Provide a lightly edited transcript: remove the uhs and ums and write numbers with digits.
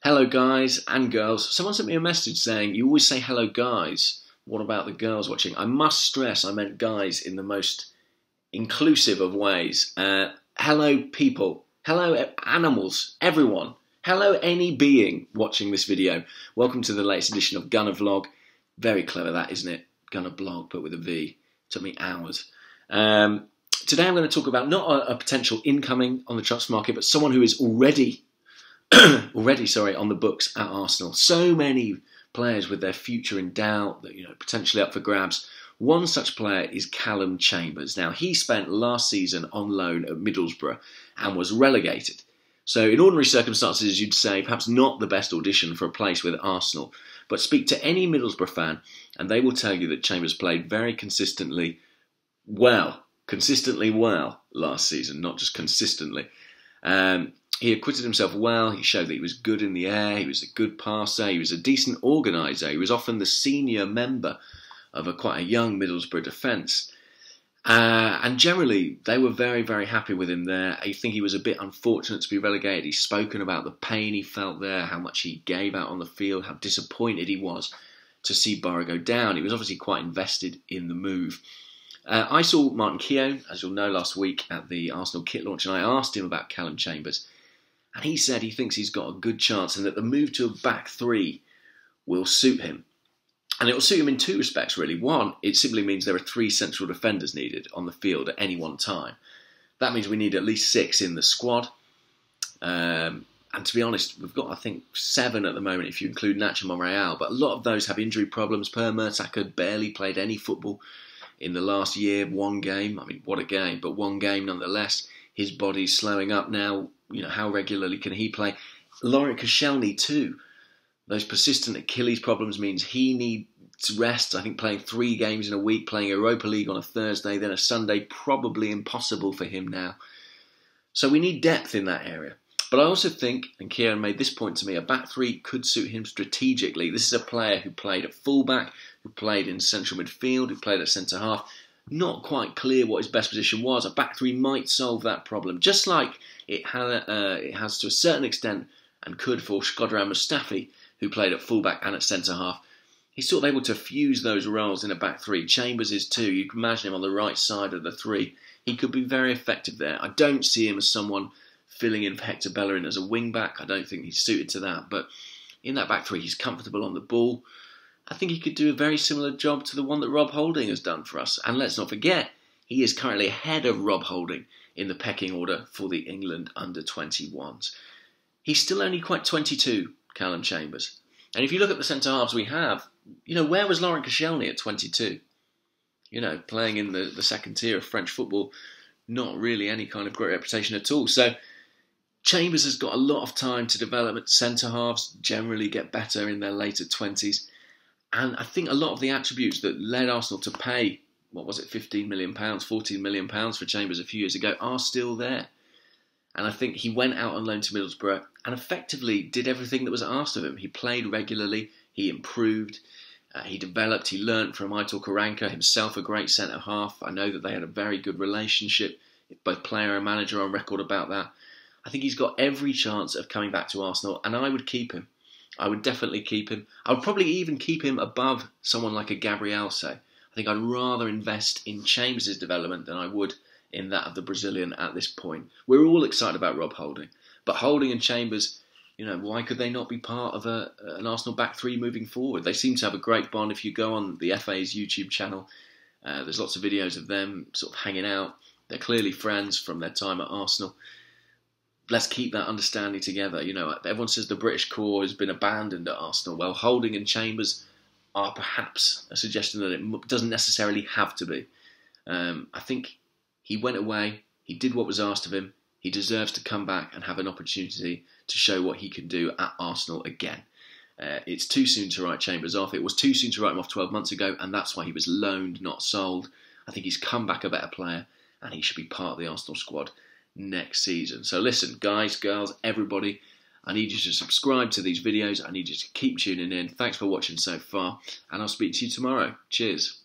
Hello guys and girls. Someone sent me a message saying, you always say hello guys. What about the girls watching? I must stress I meant guys in the most inclusive of ways. Hello people. Hello animals. Everyone. Hello any being watching this video. Welcome to the latest edition of Gunnervlog. Very clever that, isn't it? Gunnerblog, but with a V. Took me hours. Today I'm going to talk about not a potential incoming on the transfer market, but someone who is already on the books at Arsenal. So many players with their future in doubt, that potentially up for grabs. One such player is Calum Chambers. Now, he spent last season on loan at Middlesbrough and was relegated. So in ordinary circumstances, you'd say perhaps not the best audition for a place with Arsenal. But speak to any Middlesbrough fan and they will tell you that Chambers played very consistently well last season, not just consistently. He acquitted himself well. He showed that he was good in the air. He was a good passer. He was a decent organiser. He was often the senior member of quite a young Middlesbrough defence. And generally, they were very, very happy with him there. I think he was a bit unfortunate to be relegated. He's spoken about the pain he felt there, how much he gave out on the field, how disappointed he was to see Borough go down. He was obviously quite invested in the move. I saw Martin Keown, as you'll know, last week at the Arsenal kit launch, and I asked him about Calum Chambers. And he said he thinks he's got a good chance and that the move to a back three will suit him. And it will suit him in two respects, really. One, it simply means there are three central defenders needed on the field at any one time. That means we need at least 6 in the squad. And to be honest, we've got, I think, 7 at the moment if you include Nacho Monreal. But a lot of those have injury problems. Per Mertesacker barely played any football in the last year. One game. I mean, what a game. But one game nonetheless. His body's slowing up now. How regularly can he play? Laurent Koscielny too. Those persistent Achilles problems means he needs rest. I think playing 3 games in a week, playing Europa League on a Thursday, then a Sunday, probably impossible for him now. So we need depth in that area. But I also think, and Kieran made this point to me, a back three could suit him strategically. This is a player who played at fullback, who played in central midfield, who played at centre half. Not quite clear what his best position was. A back three might solve that problem, just like it has to a certain extent and could for Shkodran Mustafi, who played at fullback and at centre half. He's sort of able to fuse those roles in a back three. Chambers is too. You can imagine him on the right side of the three. He could be very effective there. I don't see him as someone filling in for Hector Bellerin as a wing back. I don't think he's suited to that. But in that back three, he's comfortable on the ball. I think he could do a very similar job to the one that Rob Holding has done for us. And let's not forget, he is currently ahead of Rob Holding in the pecking order for the England under-21s. He's still only quite 22, Calum Chambers. And if you look at the centre-halves we have, where was Laurent Koscielny at 22? Playing in the second tier of French football, not really any kind of great reputation at all. So Chambers has got a lot of time to develop at centre-halves, generally get better in their later 20s. And I think a lot of the attributes that led Arsenal to pay, what was it, £15 million, £14 million for Chambers a few years ago, are still there. And I think he went out on loan to Middlesbrough and effectively did everything that was asked of him. He played regularly, he improved, he developed, he learnt from Aitor Karanka, himself a great centre-half. I know that they had a very good relationship, both player and manager on record about that. I think he's got every chance of coming back to Arsenal, and I would keep him. I would definitely keep him. I would probably even keep him above someone like a Gabriel, say. I think I'd rather invest in Chambers' development than I would in that of the Brazilian at this point. We're all excited about Rob Holding. But Holding and Chambers, why could they not be part of an Arsenal back three moving forward? They seem to have a great bond. If you go on the FA's YouTube channel, there's lots of videos of them sort of hanging out. They're clearly friends from their time at Arsenal. Let's keep that understanding together. Everyone says the British core has been abandoned at Arsenal. Well, Holding and Chambers are perhaps a suggestion that it doesn't necessarily have to be. I think he went away. He did what was asked of him. He deserves to come back and have an opportunity to show what he can do at Arsenal again. It's too soon to write Chambers off. It was too soon to write him off 12 months ago, and that's why he was loaned, not sold. I think he's come back a better player, and he should be part of the Arsenal squad next season. So listen, guys, girls, everybody, I need you to subscribe to these videos. I need you to keep tuning in. Thanks for watching so far, and I'll speak to you tomorrow. Cheers.